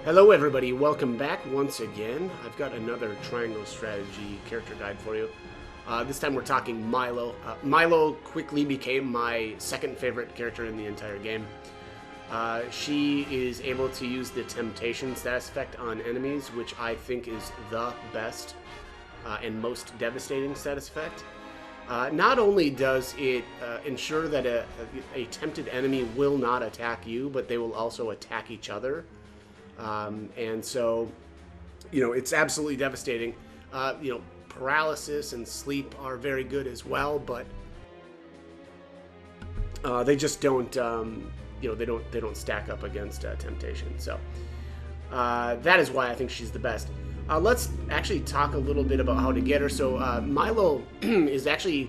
Hello everybody, welcome back once again. I've got another triangle strategy character guide for you. This time we're talking Milo. Milo quickly became my second favorite character in the entire game. She is able to use the temptation status effect on enemies, which I think is the best and most devastating status effect. Not only does it ensure that a tempted enemy will not attack you, but they will also attack each other. And so, it's absolutely devastating. Paralysis and sleep are very good as well, but they just don't, they don't stack up against temptation. So that is why I think she's the best. Let's actually talk a little bit about how to get her. So Milo is actually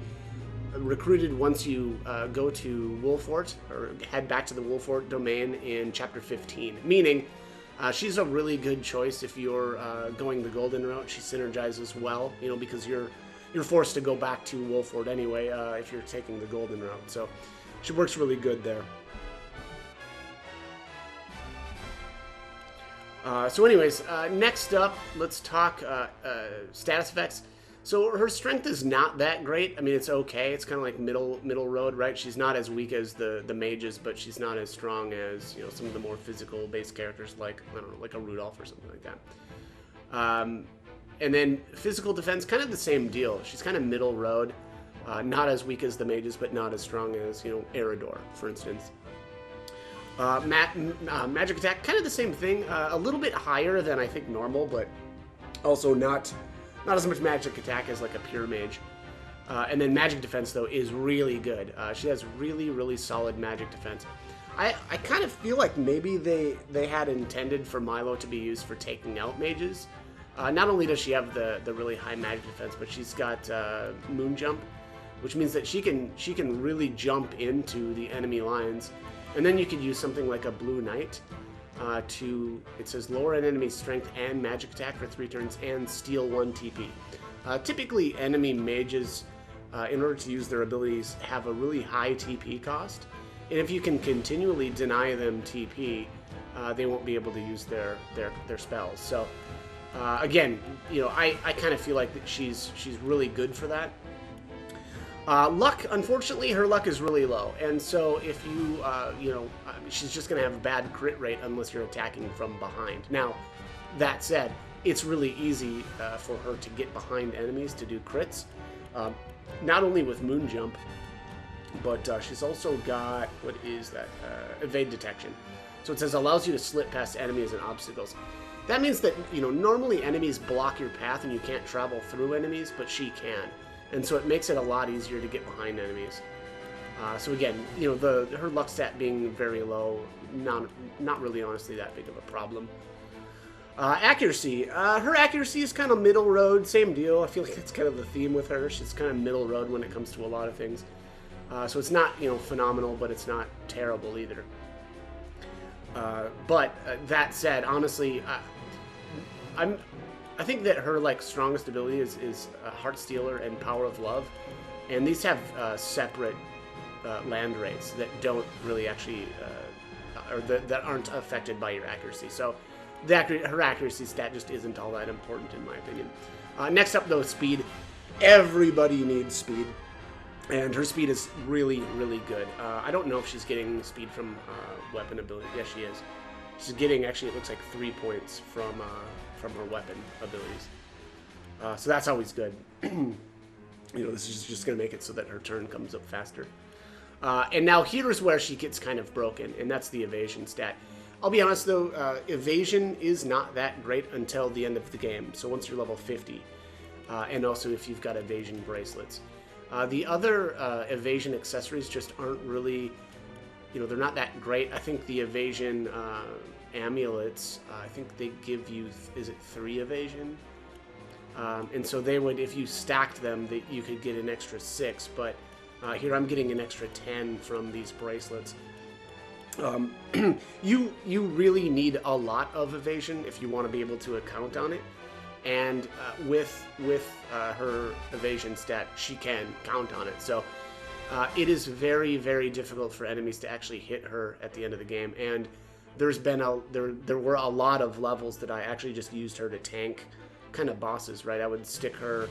recruited once you go to Wolfort, or head back to the Wolfort domain in Chapter 15, meaning she's a really good choice if you're going the golden route. She synergizes well, because you're forced to go back to Wolfort anyway if you're taking the golden route. So she works really good there. So anyways, next up, let's talk status effects. So her strength is not that great. I mean, it's okay. It's kind of like middle road, right? She's not as weak as the mages, but she's not as strong as some of the more physical based characters, like I don't know, like a Rudolph or something like that. And then physical defense, kind of the same deal. She's kind of middle road, not as weak as the mages, but not as strong as Eridor, for instance. Magic attack, kind of the same thing. A little bit higher than I think normal, but also not as much magic attack as like a pure mage. And then magic defense, though, is really good. She has really solid magic defense. I kind of feel like maybe they had intended for Milo to be used for taking out mages. Not only does she have the really high magic defense, but she's got moon jump, which means that she can really jump into the enemy lines. And then you could use something like a Blue Knight it says lower an enemy's strength and magic attack for 3 turns and steal 1 TP. Typically, enemy mages, in order to use their abilities, have a really high TP cost. And if you can continually deny them TP, they won't be able to use their spells. So, again, I kind of feel like that she's really good for that. Luck, unfortunately, her luck is really low, and so if you, she's just going to have a bad crit rate unless you're attacking from behind. Now, that said, it's really easy for her to get behind enemies to do crits, not only with Moon Jump, but she's also got, what is that, Evade Detection. So it says allows you to slip past enemies and obstacles. That means that, normally enemies block your path and you can't travel through enemies, but she can. And so it makes it a lot easier to get behind enemies. So again, her luck stat being very low, not really honestly that big of a problem. Accuracy. Her accuracy is kind of middle road, same deal. I feel like that's kind of the theme with her. She's kind of middle road when it comes to a lot of things. So it's not, phenomenal, but it's not terrible either. But that said, honestly, I think that her strongest ability is Heart Stealer and Power of Love, and these have separate land rates that don't really actually, or that aren't affected by your accuracy. So her accuracy stat just isn't all that important in my opinion. Next up, though, speed. Everybody needs speed, and her speed is really good. I don't know if she's getting speed from weapon ability. Yes, she is. She's getting, actually, it looks like 3 points from her weapon abilities. So that's always good. This is just going to make it so that her turn comes up faster. And now here's where she gets kind of broken, and that's the evasion stat. I'll be honest, though, evasion is not that great until the end of the game. So once you're level 50, and also if you've got evasion bracelets. The other evasion accessories just aren't really, they're not that great. I think the evasion amulets, I think they give you, is it 3 evasion? And so they would, if you stacked them, you could get an extra 6, but here I'm getting an extra 10 from these bracelets. You really need a lot of evasion if you want to be able to count on it, and with her evasion stat, she can count on it. So it is very difficult for enemies to actually hit her at the end of the game, and there were a lot of levels that I actually just used her to tank kind of bosses, right? I would stick her,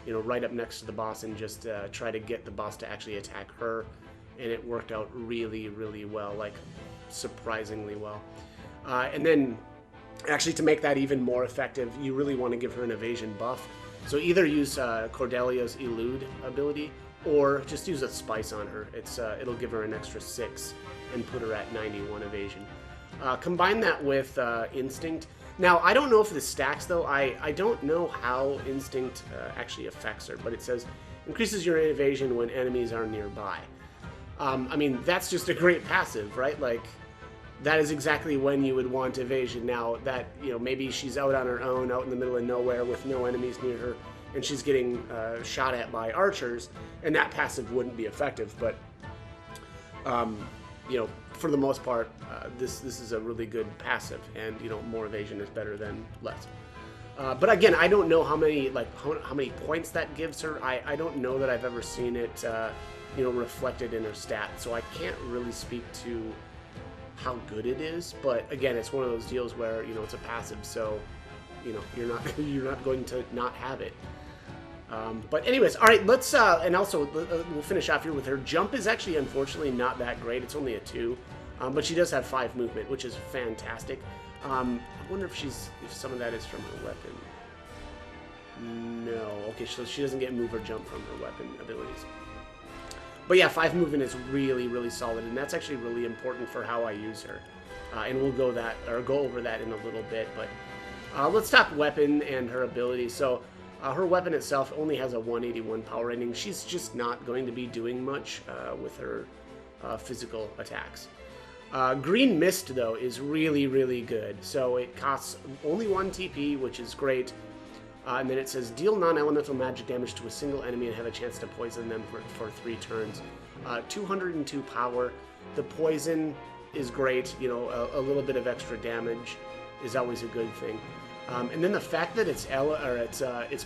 you know, right up next to the boss and just try to get the boss to actually attack her, and it worked out really, really well, like surprisingly well. And then actually to make that even more effective, you really want to give her an evasion buff. So either use Cordelia's Elude ability, or just use a Spice on her. It'll give her an extra 6 and put her at 91 evasion. Combine that with Instinct. Now, I don't know if this stacks, though. I don't know how Instinct actually affects her, but it says increases your evasion when enemies are nearby. I mean, that's just a great passive, right? Like, that is exactly when you would want evasion. Now, that, you know, maybe she's out on her own, out in the middle of nowhere with no enemies near her, and she's getting shot at by archers, and that passive wouldn't be effective, but you know, for the most part, this is a really good passive, and you know, more evasion is better than less. But again, I don't know how many how many points that gives her. I don't know that I've ever seen it you know, reflected in her stats, so I can't really speak to how good it is. But again, it's one of those deals where, you know, it's a passive, so you know, you're not going to not have it. But anyways, all right, let's, and also we'll finish off here with her. Jump is actually, unfortunately, not that great. It's only a 2, but she does have 5 movement, which is fantastic. I wonder if some of that is from her weapon. No, okay, so she doesn't get move or jump from her weapon abilities. But yeah, 5 movement is really, really solid, and that's actually really important for how I use her. And we'll go over that in a little bit, but let's talk weapon and her abilities. So her weapon itself only has a 181 power rating. She's just not going to be doing much with her physical attacks. Green Mist, though, is really, really good. So it costs only 1 TP, which is great. And then it says, deal non-elemental magic damage to a single enemy and have a chance to poison them for 3 turns. 202 power. The poison is great. You know, a little bit of extra damage is always a good thing. And then the fact that it's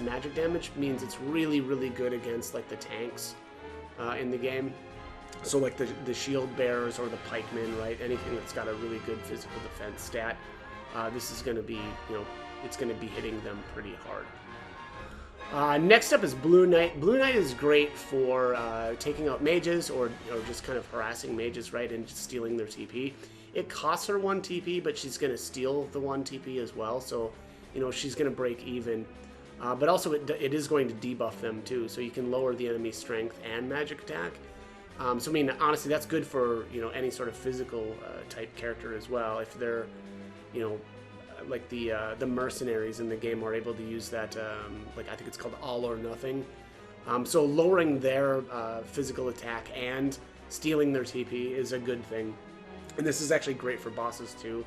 magic damage means it's really, really good against like the tanks in the game. So like the shield bearers or the pikemen, right? Anything that's got a really good physical defense stat. This is going to be, you know, it's going to be hitting them pretty hard. Next up is Blue Knight. Blue Knight is great for taking out mages or just kind of harassing mages, right, and just stealing their TP. It costs her 1 TP, but she's going to steal the 1 TP as well, so, you know, she's going to break even. But also it is going to debuff them too, so you can lower the enemy's strength and magic attack. So I mean, honestly, that's good for, you know, any sort of physical type character as well. If they're, you know, like the mercenaries in the game are able to use that, like I think it's called all or nothing. So lowering their physical attack and stealing their TP is a good thing. And this is actually great for bosses too,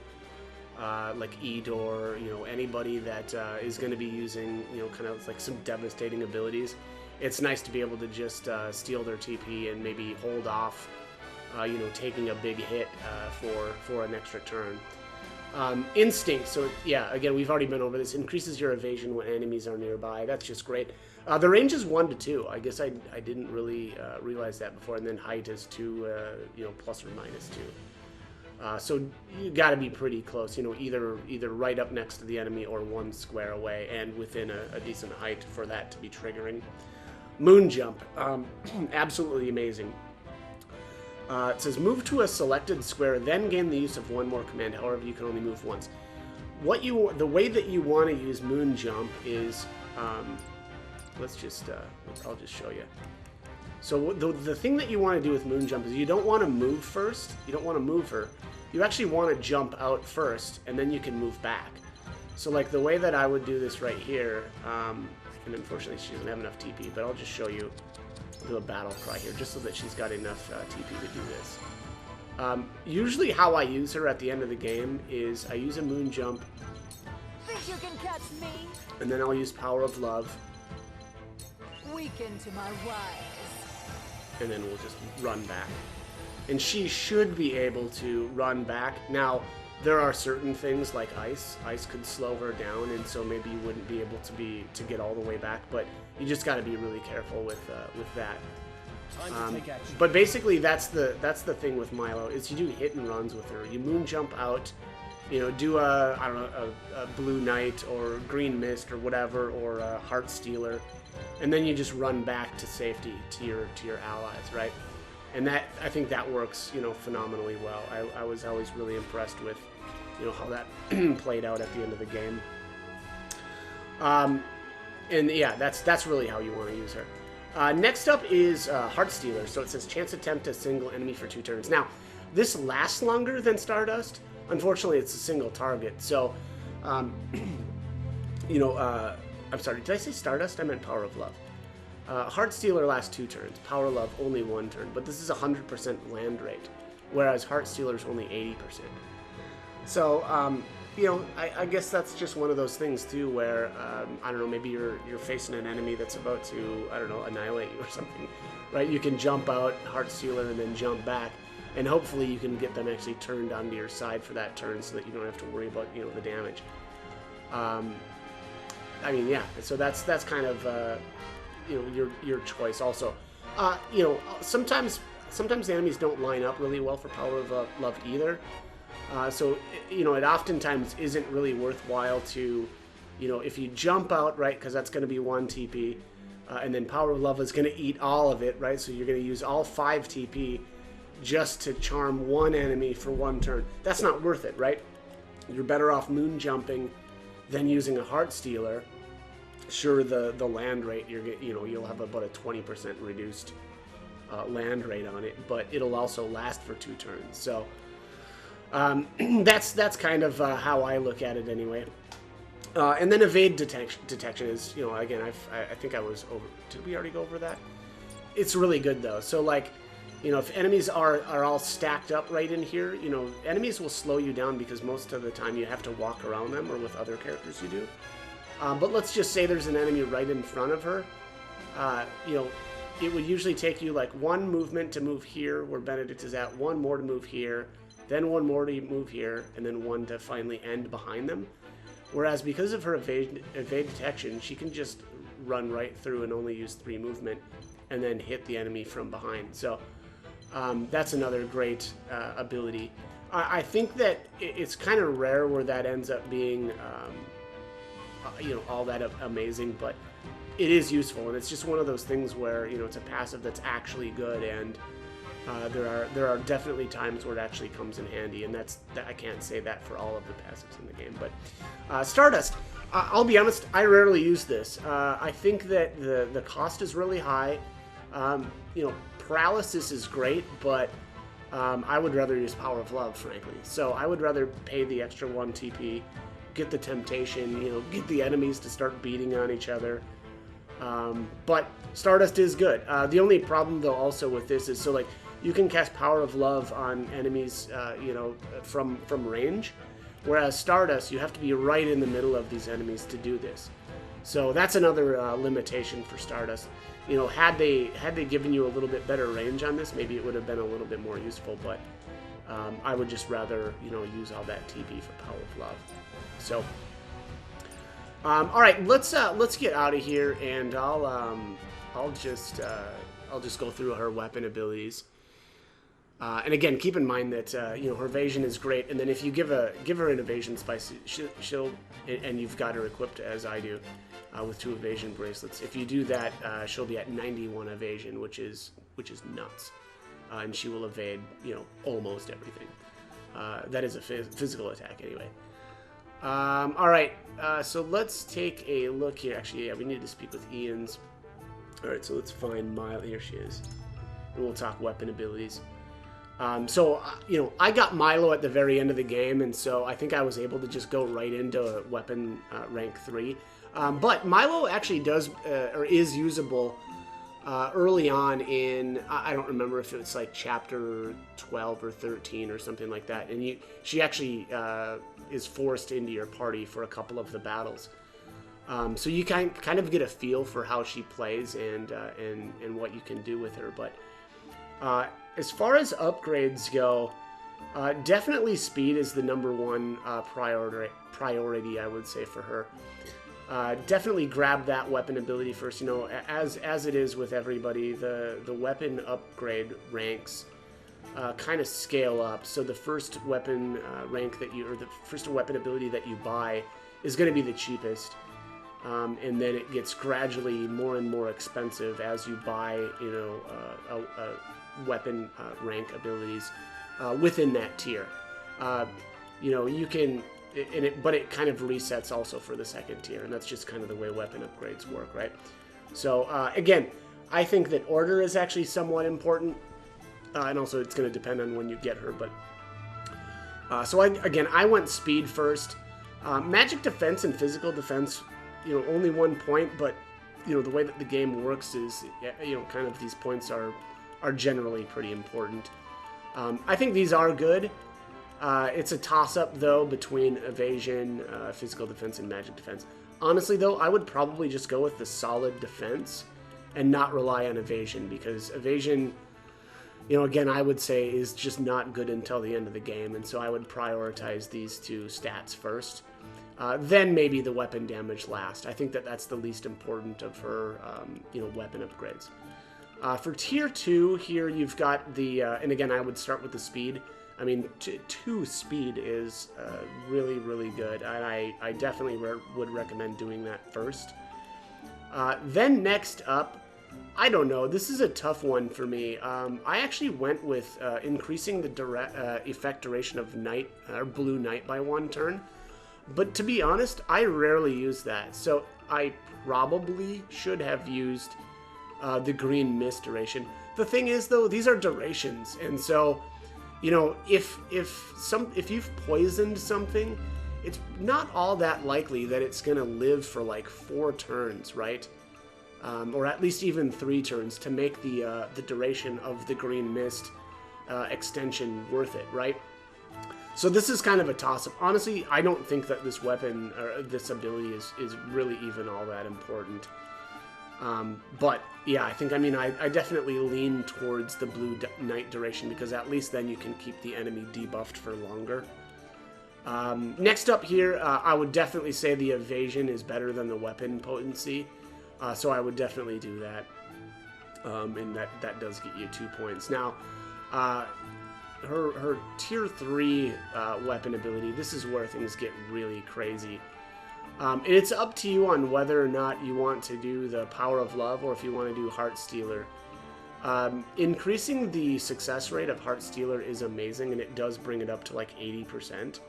like Edor, you know, anybody that is going to be using, you know, kind of like some devastating abilities. It's nice to be able to just steal their TP and maybe hold off, you know, taking a big hit for an extra turn. Instinct, so yeah, again, we've already been over this. Increases your evasion when enemies are nearby. That's just great. The range is 1 to 2. I guess I didn't really realize that before. And then height is 2, you know, plus or minus 2. So you got to be pretty close, you know, either right up next to the enemy or 1 square away and within a decent height for that to be triggering. Moon Jump, absolutely amazing. It says move to a selected square, then gain the use of 1 more command. However, you can only move once. The way that you want to use Moon Jump is, I'll just show you. So the thing that you want to do with Moon Jump is you don't want to move first. You don't want to move her. You actually want to jump out first, and then you can move back. So like the way that I would do this right here, and unfortunately she doesn't have enough TP, but I'll just show you. I'll do a battle cry here, just so that she's got enough TP to do this. Usually how I use her at the end of the game is I use a Moon Jump, think you can catch me? And then I'll use Power of Love. Weaken to my wiles. And then we'll just run back. And she should be able to run back. Now, there are certain things like ice. Ice could slow her down, and so maybe you wouldn't be able to get all the way back. But you just got to be really careful with that. But basically, that's the thing with Milo is you do hit and runs with her. You moon jump out, you know, do a I don't know a blue knight or green mist or whatever, or a heart stealer, and then you just run back to safety to your allies, right? And that I think that works, you know, phenomenally well. I was always really impressed with, you know, how that played out at the end of the game. And yeah, that's really how you want to use her. Next up is Heart Stealer. So it says chance attempt a single enemy for 2 turns. Now, this lasts longer than Stardust. Unfortunately, it's a single target. So, you know, I'm sorry, did I say Stardust? I meant Power of Love. Heart Stealer lasts 2 turns. Power of Love only 1 turn. But this is 100% land rate, whereas Heart Stealer is only 80%. So, you know, I guess that's just one of those things too, where I don't know, maybe you're facing an enemy that's about to, I don't know, annihilate you or something, right? You can jump out, Heart Stealer, and then jump back, and hopefully you can get them actually turned onto your side for that turn, so that you don't have to worry about, you know, the damage. I mean, yeah. So that's kind of you know, your choice. Also, you know, sometimes the enemies don't line up really well for Power of Love either. So, you know, it oftentimes isn't really worthwhile to, you know, if you jump out, right, because that's going to be 1 TP, and then Power of Love is going to eat all of it, right, so you're going to use all 5 TP just to charm 1 enemy for 1 turn. That's not worth it, right? You're better off moon jumping than using a Heart Stealer. Sure, the land rate, you know, you'll have about a 20% reduced land rate on it, but it'll also last for 2 turns, so... that's kind of how I look at it anyway. And then evade detection is, you know, again, I think I was over. Did we already go over that? It's really good though. So like, you know, if enemies are all stacked up right in here, you know, enemies will slow you down because most of the time you have to walk around them, or with other characters you do. But let's just say there's an enemy right in front of her. You know, it would usually take you like 1 movement to move here where Benedict is at, 1 more to move here, then 1 more to move here, and then 1 to finally end behind them. Whereas because of her evade detection, she can just run right through and only use 3 movement, and then hit the enemy from behind. So that's another great ability. I think that it's kind of rare where that ends up being, you know, all that amazing, but it is useful, and it's just one of those things where, you know, it's a passive that's actually good, and there are definitely times where it actually comes in handy, and I can't say that for all of the passives in the game. But Stardust, I'll be honest, I rarely use this. I think that the cost is really high. You know, Paralysis is great, but I would rather use Power of Love, frankly. So I would rather pay the extra 1 TP, get the temptation, you know, get the enemies to start beating on each other. But Stardust is good. The only problem though also with this is, so like, you can cast Power of Love on enemies, you know, from range, whereas Stardust, you have to be right in the middle of these enemies to do this. So that's another limitation for Stardust. You know, had they given you a little bit better range on this, maybe it would have been a little bit more useful. But I would just rather, you know, use all that TP for Power of Love. So, all right, let's get out of here, and I'll just go through her weapon abilities. And again, keep in mind that you know, her evasion is great, and then if you give her an evasion spice, she'll and you've got her equipped as I do, with 2 evasion bracelets. If you do that, she'll be at 91 evasion, which is nuts, and she will evade, you know, almost everything. That is a physical attack anyway. All right, so let's take a look here. Actually, yeah, we need to speak with Ian's. All right, so let's find Milo. Here she is, and we'll talk weapon abilities. So, you know, I got Milo at the very end of the game, and so I think I was able to just go right into weapon rank 3. But Milo actually does, or is usable early on in, I don't remember if it's like chapter 12 or 13 or something like that. And she actually is forced into your party for a couple of the battles. So you kind of get a feel for how she plays and what you can do with her. But as far as upgrades go, definitely speed is the #1 priority, I would say, for her. definitely grab that weapon ability first. You know, as it is with everybody, the weapon upgrade ranks kind of scale up. So the first weapon rank that you, or the first weapon ability that you buy is going to be the cheapest. And then it gets gradually more and more expensive as you buy, you know, weapon rank abilities within that tier. You know, you can, but it kind of resets also for the second tier, and that's just kind of the way weapon upgrades work, right? So again, I think that order is actually somewhat important, and also it's going to depend on when you get her. But so I went speed first. Magic defense and physical defense, you know, only 1 point, but you know the way that the game works is, you know, kind of these points are generally pretty important. I think these are good. It's a toss-up though between evasion, physical defense, and magic defense. Honestly though, I would probably just go with the solid defense and not rely on evasion, because evasion, you know, again, I would say is just not good until the end of the game, and so I would prioritize these two stats first. Then maybe the weapon damage last. I think that that's the least important of her, you know, weapon upgrades. For tier 2 here, you've got the, and again, I would start with the speed. I mean, 2 speed is really, really good, and I definitely would recommend doing that first. Then next up, I don't know, this is a tough one for me. I actually went with increasing the effect duration of night, or blue night by 1 turn. But to be honest, I rarely use that, so I probably should have used the green mist duration. The thing is, though, these are durations, and so, you know, if you've poisoned something, it's not all that likely that it's gonna live for like 4 turns, right? Or at least even 3 turns to make the duration of the green mist extension worth it, right? So this is kind of a toss-up. Honestly, I don't think that this weapon, or this ability is really even all that important. But yeah, I mean, I definitely lean towards the blue night duration, because at least then you can keep the enemy debuffed for longer. Next up here, I would definitely say the evasion is better than the weapon potency. So I would definitely do that. And that does get you 2 points. Now, her tier 3 weapon ability, this is where things get really crazy. And it's up to you on whether or not you want to do the Power of Love, or if you want to do Heart Stealer. Increasing the success rate of Heart Stealer is amazing, and it does bring it up to like 80%.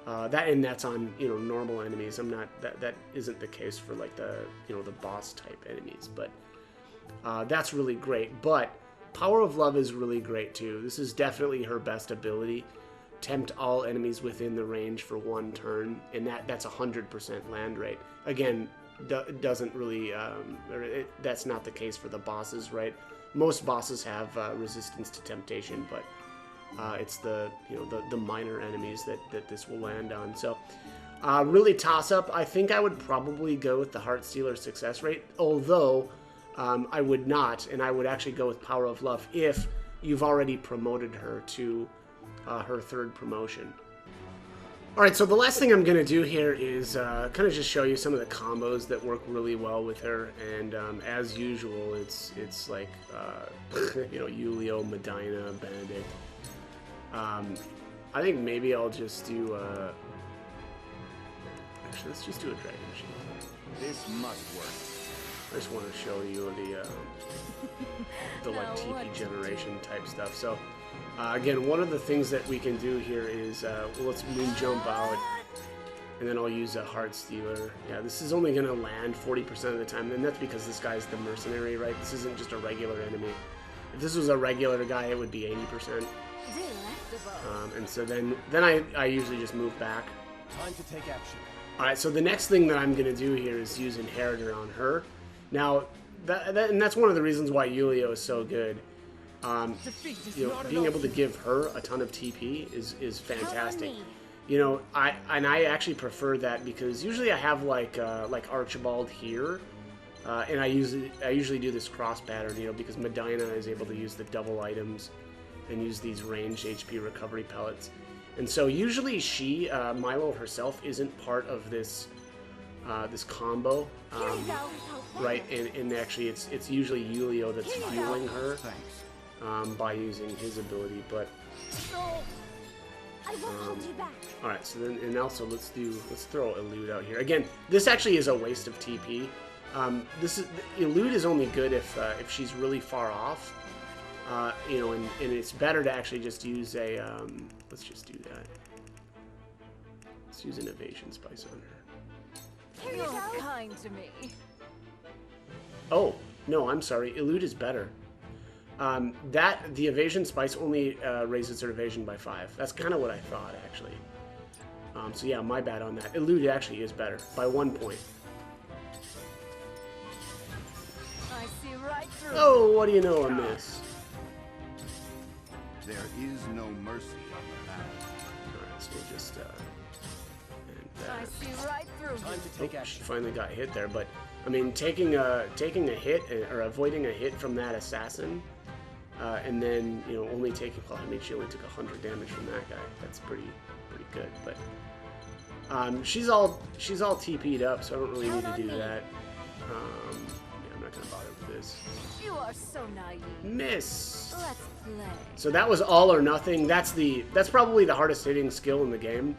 That's on, you know, normal enemies. I'm not, that isn't the case for like the, you know, the boss type enemies, but that's really great. But Power of Love is really great too. This is definitely her best ability. Tempt all enemies within the range for 1 turn, and that's 100% land rate. Again, doesn't really, that's not the case for the bosses, right? Most bosses have resistance to temptation, but it's the, you know, the minor enemies that this will land on. So really toss up. I think I would probably go with the Heart Stealer success rate, although I would not, and I would actually go with Power of Love if you've already promoted her to her 3rd promotion. Alright, so the last thing I'm going to do here is kind of just show you some of the combos that work really well with her, and as usual, it's like, you know, Julio, Medina, Benedict. I think maybe I'll just do, actually, let's just do a Dragon Shield. This must work. I just want to show you the like TP generation type stuff. So again, one of the things that we can do here is let's moon jump out, and then I'll use a Heart Stealer. Yeah, this is only going to land 40% of the time, and that's because this guy's the mercenary, right? This isn't just a regular enemy. If this was a regular guy, it would be 80%. And so then I usually just move back. Time to take action. Alright, so the next thing that I'm going to do here is use Inheritor on her. Now, and that's one of the reasons why Julio is so good. You know, being able to give her a ton of TP is fantastic. You know, I actually prefer that, because usually I have like Archibald here, and I usually do this cross pattern, you know, because Medina is able to use the double items and use these ranged HP recovery pellets. And so usually she, Milo herself, isn't part of this this combo, Here you go. right? And actually, it's usually Yulio that's Here you fueling go. her Thanks. by using his ability. But No. I won't hold you back. all right, so then and also let's throw Elude out here again. This actually is a waste of TP. Elude is only good if she's really far off. You know, and it's better to actually just use a, let's just do that. Let's use an evasion spice on her. You're kind to me. Oh, no, I'm sorry. Elude is better. The evasion spice only raises her evasion by 5. That's kind of what I thought, actually. So yeah, my bad on that. Elude actually is better by 1 point. I see right through. Oh, what do you know, a miss. There is no mercy on the path. Alright, so we'll just, I see right through. Time to take she action. finally got hit there, but I mean, taking a hit or avoiding a hit from that assassin, and then only taking. Well, I mean, she only took 100 damage from that guy. That's pretty good. But she's all TP'd up, so I don't really need to do that. Yeah, I'm not gonna bother with this. You are so naive. Miss. Let's play. So that was all or nothing. That's probably the hardest hitting skill in the game.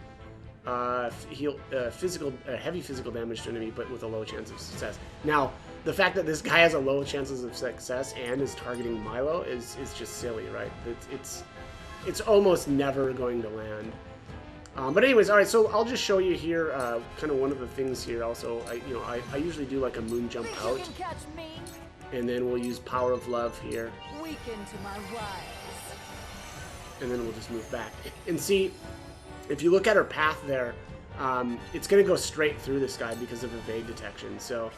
Heal heavy physical damage to enemy, but with a low chance of success. Now, the fact that this guy has a low chances of success and is targeting Milo is just silly, right? It's almost never going to land. But anyways, all right. So I'll just show you here, kind of one of the things here. Also, I usually do like a moon jump Think out, you can catch me? and then we'll use Power of Love here, Weaken to my wiles. and then we'll just move back and see. If you look at her path there, it's going to go straight through this guy because of evade detection. So,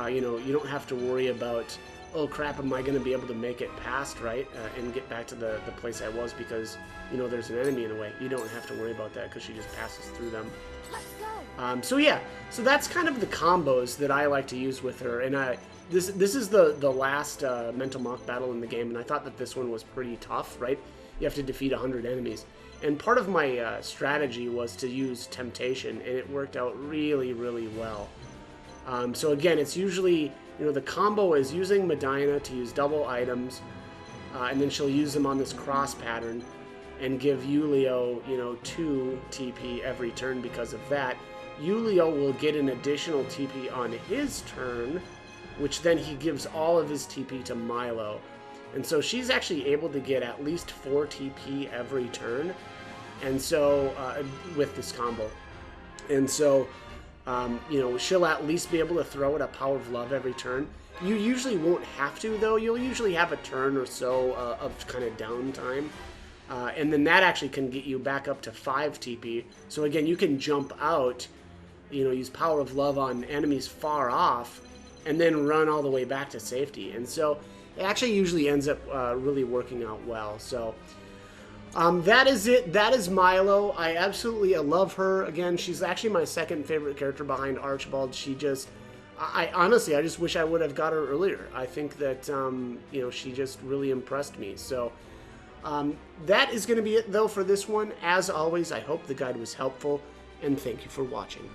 you don't have to worry about, oh crap, am I going to be able to make it past, right? And get back to the place I was because, there's an enemy in the way. You don't have to worry about that because she just passes through them. Let's go. So yeah, so that's kind of the combos that I like to use with her. And this is the last mental mock battle in the game, and I thought that this one was pretty tough, right? You have to defeat 100 enemies. And part of my strategy was to use Temptation, and it worked out really, really well. So again, it's usually, the combo is using Medina to use double items, and then she'll use them on this cross pattern, and give Yulio, 2 TP every turn because of that. Yulio will get an additional TP on his turn, which then he gives all of his TP to Milo. And so she's actually able to get at least 4 TP every turn, and so with this combo. And so, she'll at least be able to throw it a Power of Love every turn. You usually won't have to, though. You'll usually have a turn or so of kind of downtime. And then that actually can get you back up to 5 TP. So again, you can jump out, use Power of Love on enemies far off, and then run all the way back to safety. And so it actually usually ends up really working out well. So that is it. That is Milo. I absolutely love her. Again, she's actually my second favorite character behind Archibald. She just, I honestly just wish I would have got her earlier. I think that, she just really impressed me. So that is going to be it, though, for this one. As always, I hope the guide was helpful, and thank you for watching.